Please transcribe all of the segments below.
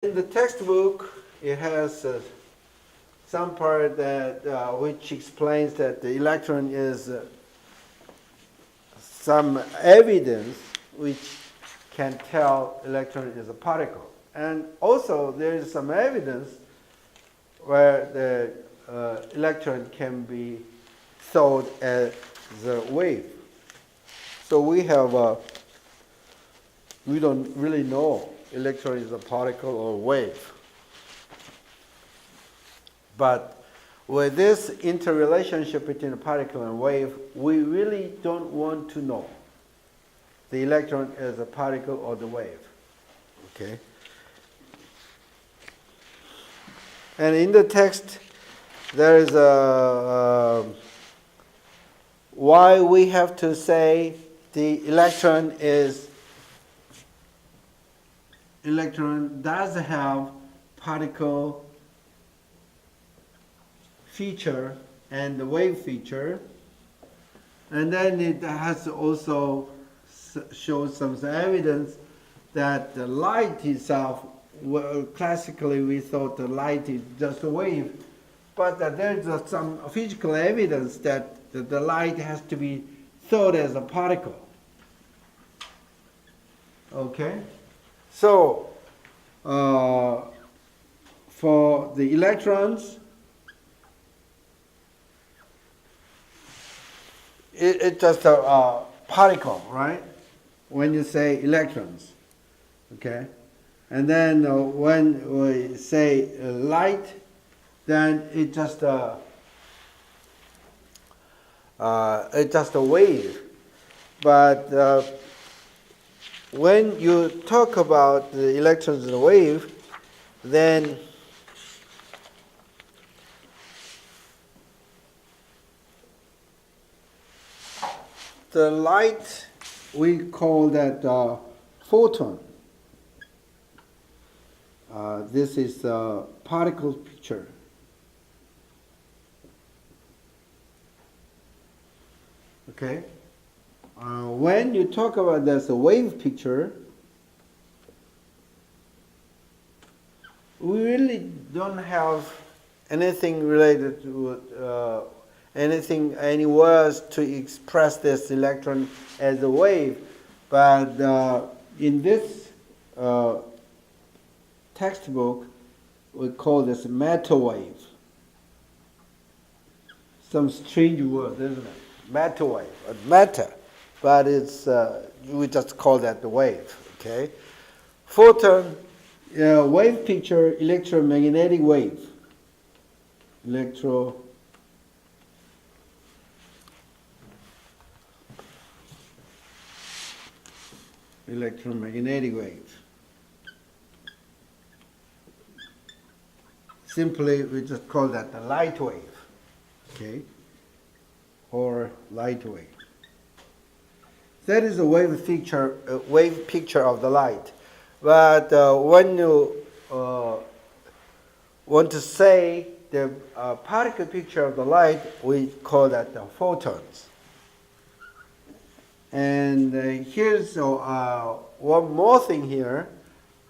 In the textbook, it has some part that which explains that the electron is some evidence which can tell electron is a particle. And also there is some evidence where the electron can be thought as a wave. So we don't really know electron is a particle or wave. But with this interrelationship between a particle and wave, we really don't want to know the electron is a particle or the wave. Okay? And in the text, there is why we have to say the electron does have particle feature and the wave feature, and then it has also shows some evidence that the light itself, well, classically we thought the light is just a wave, but there's some physical evidence that the light has to be thought as a particle. Okay? So, for the electrons, it's just a particle, right? When you say electrons, okay? And then when we say light, then it's just a wave. But when you talk about the electrons in a wave, then the light, we call that photon. This is a particle picture. Okay? When you talk about this wave picture, we really don't have anything related to any words to express this electron as a wave, but in this textbook we call this matter wave. Some strange word, isn't it? Matter wave, matter, but it's we just call that the wave. Okay, photon, wave picture, electromagnetic wave, electromagnetic wave. Simply, we just call that the light wave, okay, or light wave. That is a wave picture of the light. But when you want to say the particle picture of the light, we call that the photons. And here's one more thing here.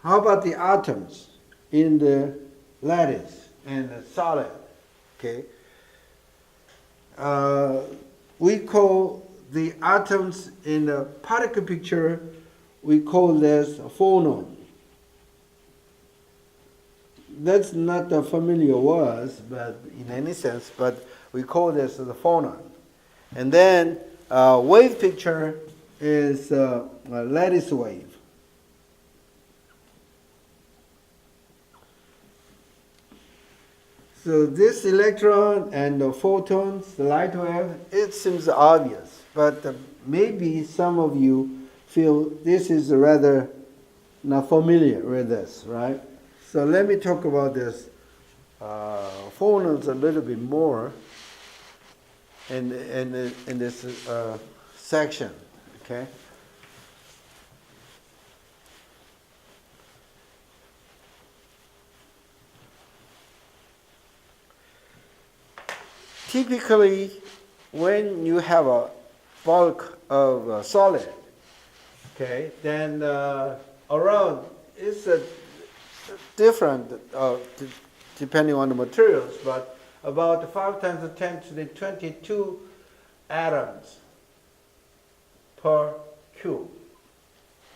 How about the atoms in the lattice and the solid? Okay. We call the atoms in the particle picture, we call this a phonon. That's not a familiar word, but in any sense, but we call this the phonon. And then wave picture is a lattice wave. So this electron and the photons, the light wave, it seems obvious, but maybe some of you feel this is rather not familiar with this, right? So let me talk about this phonons a little bit more in this section, okay? Typically, when you have a bulk of solid, okay, then around is a different depending on the materials, but about 5 times 10 to the 22 atoms per cube.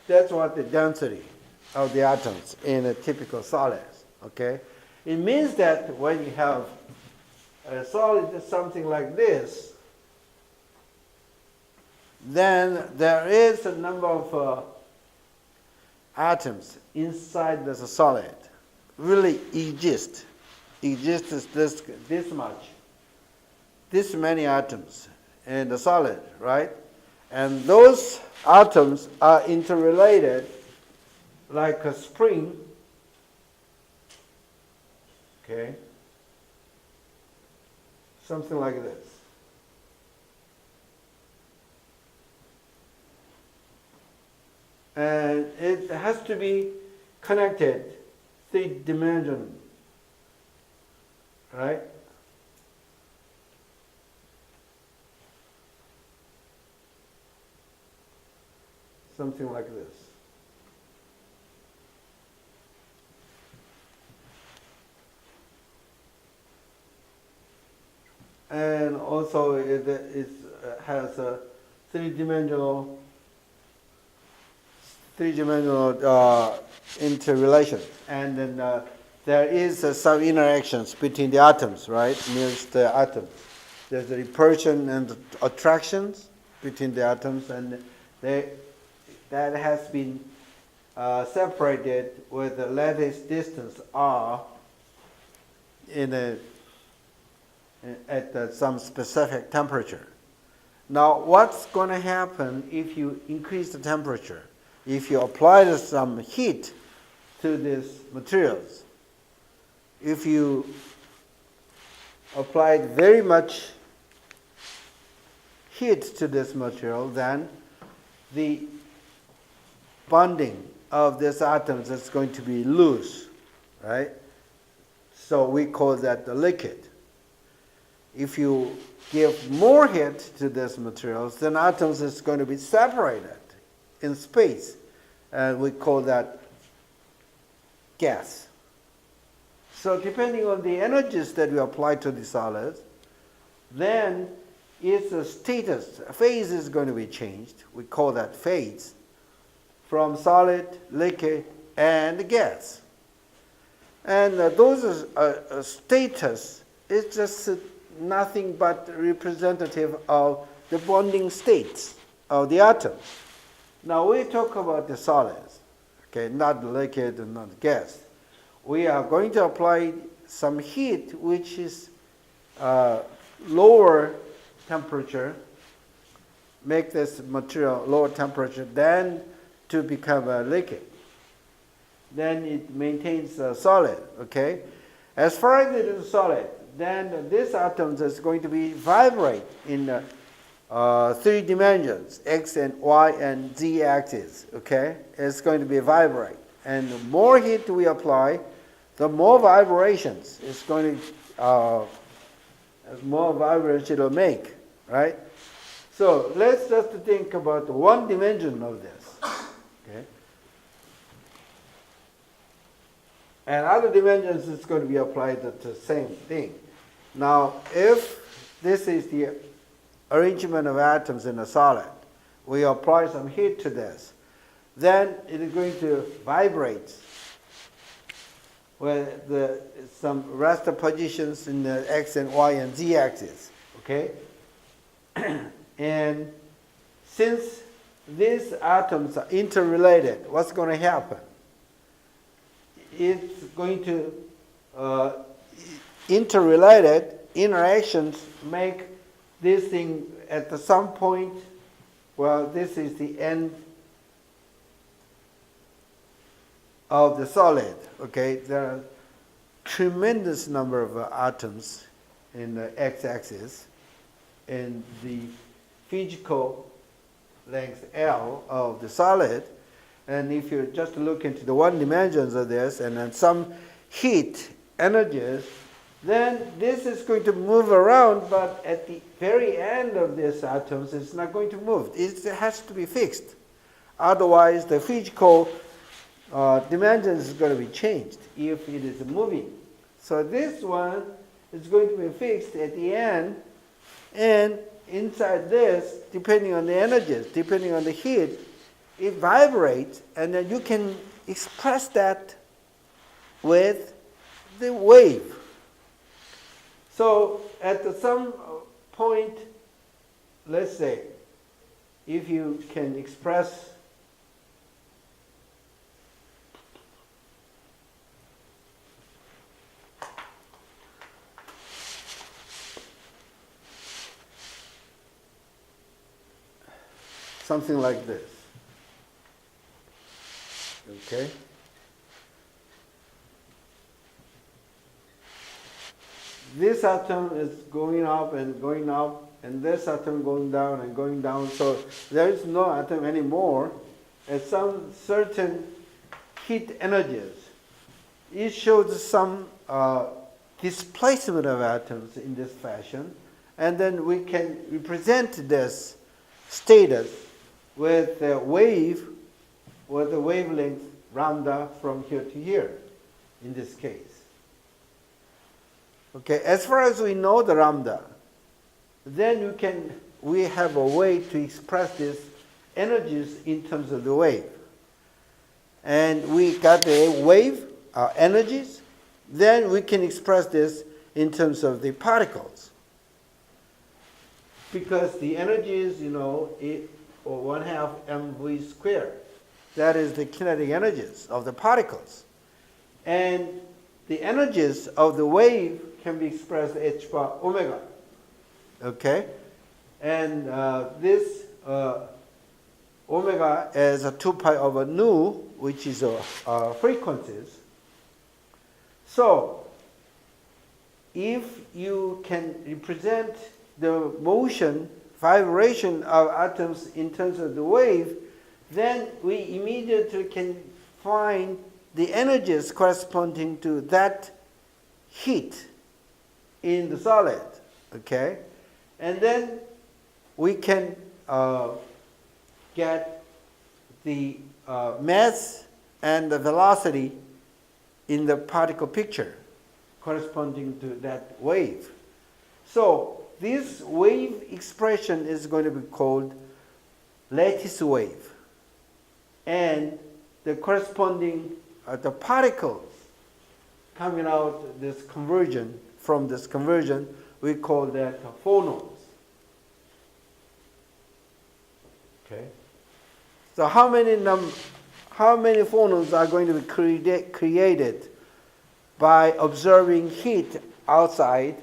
That's what the density of the atoms in a typical solid is, okay? It means that when you have a solid something like this, then there is a number of atoms inside the solid really exist this much, this many atoms in the solid, right? And those atoms are interrelated like a spring, okay? Something like this. And it has to be connected three-dimensional, right? Something like this. And also it has a three-dimensional interrelation, and then there is some interactions between the atoms, right? Nearest the atoms, there's the repulsion and attractions between the atoms, and that has been separated with the lattice distance r at some specific temperature. Now, what's going to happen if you increase the temperature? If you apply some heat to these materials, if you applied very much heat to this material, then the bonding of these atoms is going to be loose, right? So we call that the liquid. If you give more heat to these materials, then atoms is going to be separated in space, and we call that gas. So depending on the energies that we apply to the solids, then its status, phase is going to be changed. We call that phase, from solid, liquid, and gas. And those status is just nothing but representative of the bonding states of the atoms. Now we talk about the solids, okay, not the liquid and not the gas. We are going to apply some heat, which is lower temperature, make this material lower temperature, than to become a liquid. Then it maintains a solid, okay? As far as it is solid, then this atom is going to be vibrate in 3 dimensions, x and y and z axis, okay? It's going to be vibrate. And the more heat we apply, the more vibrations it's going to, more vibrations it'll make, right? So let's just think about one dimension of this, okay? And other dimensions is going to be applied to the same thing. Now, if this is the arrangement of atoms in a solid, we apply some heat to this, then it is going to vibrate with some rest positions in the x and y and z axis, okay? And since these atoms are interrelated, what's going to happen? It's going to interrelated interactions make this thing at some point, well, this is the end of the solid, okay? There are tremendous number of atoms in the x-axis, and the physical length L of the solid. And if you just look into the one dimensions of this and then some heat energies, then this is going to move around, but at the very end of these atoms, it's not going to move. It has to be fixed. Otherwise, the physical dimension is going to be changed if it is moving. So this one is going to be fixed at the end, and inside this, depending on the energies, depending on the heat, it vibrates, and then you can express that with the wave. So at some point, let's say, if you can express something like this, okay? This atom is going up, and this atom going down and going down, so there is no atom anymore at some certain heat energies. It shows some displacement of atoms in this fashion, and then we can represent this status with a wave, with a wavelength lambda from here to here, in this case. Okay, as far as we know the lambda, then we have a way to express these energies in terms of the wave. And we got the wave, energies, then we can express this in terms of the particles. Because the energy is, or 1/2 mv squared. That is the kinetic energies of the particles. And the energies of the wave can be expressed h bar omega. Okay? And this omega is a 2 pi over nu, which is frequencies. So, if you can represent the motion, vibration of atoms in terms of the wave, then we immediately can find the energies corresponding to that heat in the solid, okay? And then we can get the mass and the velocity in the particle picture corresponding to that wave. So this wave expression is going to be called lattice wave. And the corresponding the particles coming out this conversion, from this conversion, we call that phonons. Okay. So how many phonons are going to be created by observing heat outside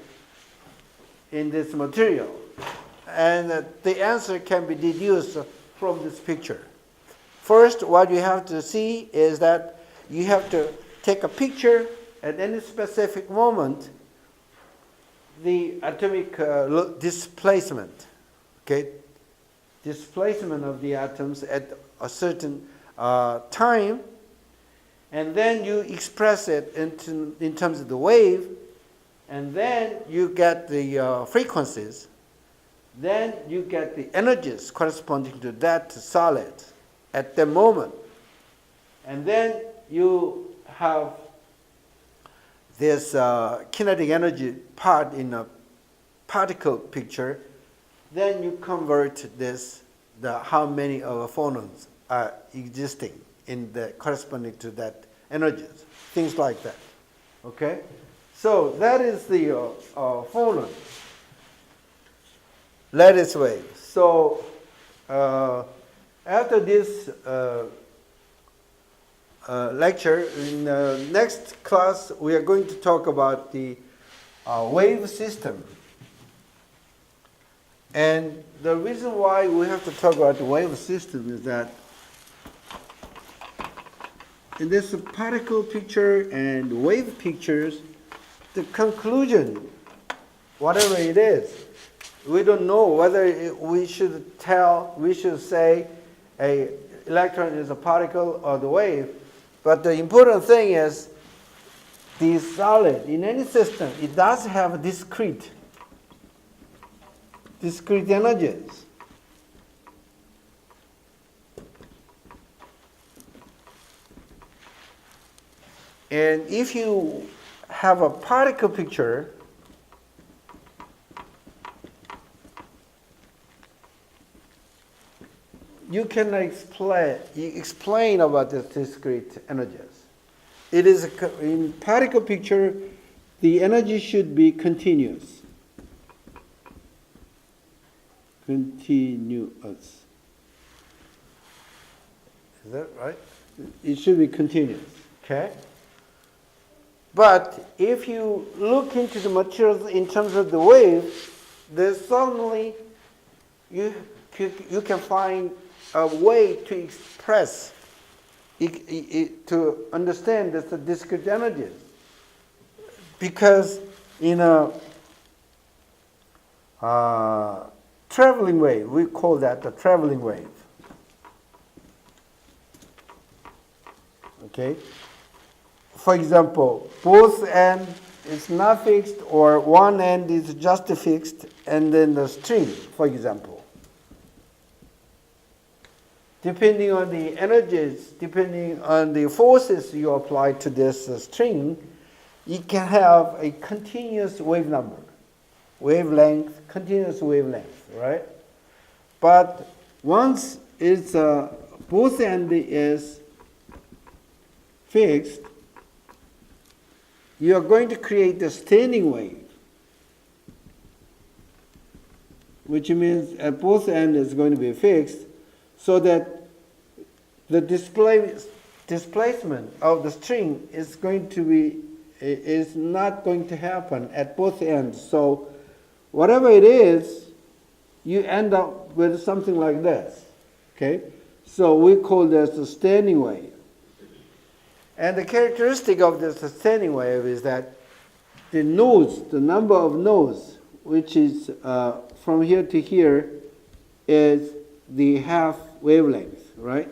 in this material? And the answer can be deduced from this picture. First, what you have to see is that you have to take a picture at any specific moment, the atomic displacement, okay? Displacement of the atoms at a certain time, and then you express it in terms of the wave, and then you get the frequencies, then you get the energies corresponding to that solid at the moment. And then you have this kinetic energy part in a particle picture. Then you convert this, how many of the phonons are existing in the corresponding to that energies, things like that. Okay? So that is the phonon, lattice wave. So after this lecture, in the next class, we are going to talk about the wave system. And the reason why we have to talk about the wave system is that in this particle picture and wave pictures, the conclusion, whatever it is, we don't know whether we should say a electron is a particle or the wave. But the important thing is the solid, in any system, it does have discrete energies. And if you have a particle picture, you can explain about the discrete energies. It is in particle picture, the energy should be continuous. Continuous. Is that right? It should be continuous. Okay? But if you look into the materials in terms of the wave, then suddenly you can find a way to express, to understand the discrete energies. Because in a traveling wave, we call that the traveling wave. Okay? For example, both end is not fixed, or one end is just fixed, and then the string, for example. Depending on the energies, depending on the forces you apply to this string, you can have a continuous wave number, wavelength, continuous wavelength, right? But once it's both end is fixed, you are going to create the standing wave, which means at both ends is going to be fixed, so that the displacement of the string is not going to happen at both ends. So whatever it is, you end up with something like this. Okay? So we call this a standing wave. And the characteristic of this standing wave is that the nodes, the number of nodes, which is from here to here, is the half wavelength, right?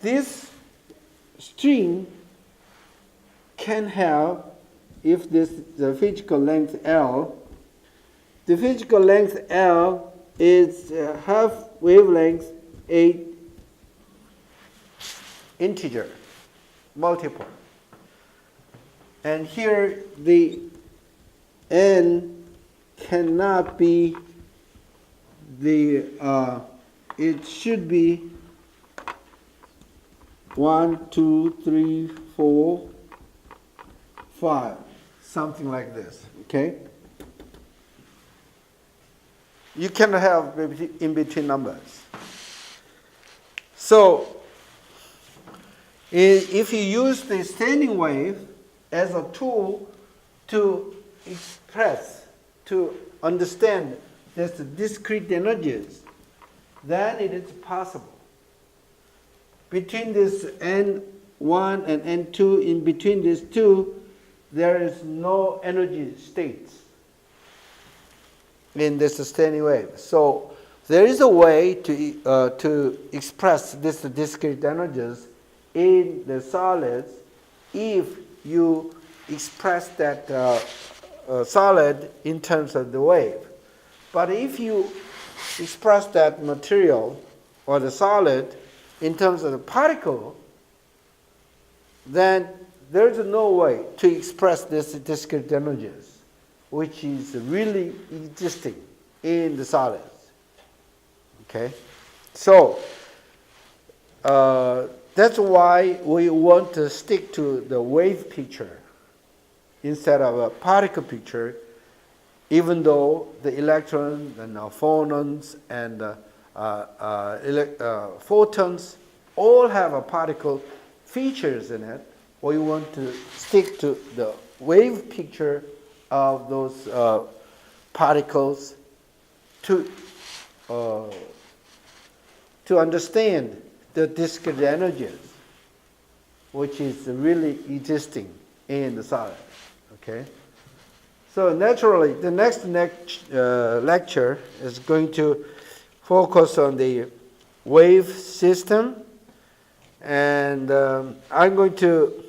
This string can have, if this is the physical length L, the physical length L is half wavelength 8 integer, multiple. And here the N cannot be it should be 1, 2, 3, 4, 5, something like this, okay? You can have in between numbers. So, if you use the standing wave as a tool to express, to understand this discrete energies, then it is possible. Between this N1 and N2, in between these two, there is no energy states in this standing wave. So there is a way to express this discrete energies in the solids if you express that solid in terms of the wave. But if you express that material or the solid in terms of the particle, then there's no way to express this discrete energies, which is really existing in the solids. Okay? So, that's why we want to stick to the wave picture instead of a particle picture, even though the electrons and phonons and photons all have a particle features in it. We want to stick to the wave picture of those particles to understand the discrete energies, which is really existing in the solid. Okay? So naturally, the next lecture is going to focus on the wave system, and I'm going to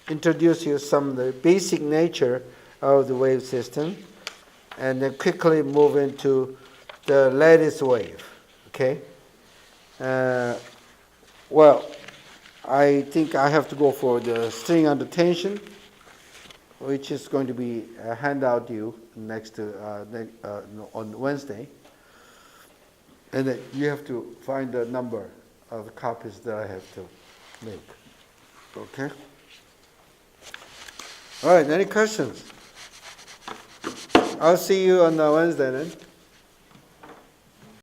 introduce you some of the basic nature of the wave system, and then quickly move into the lattice wave. Okay? Well, I think I have to go for the string under tension, which is going to be handout you on Wednesday. And then you have to find the number of copies that I have to make. Okay? All right, any questions? I'll see you on Wednesday then.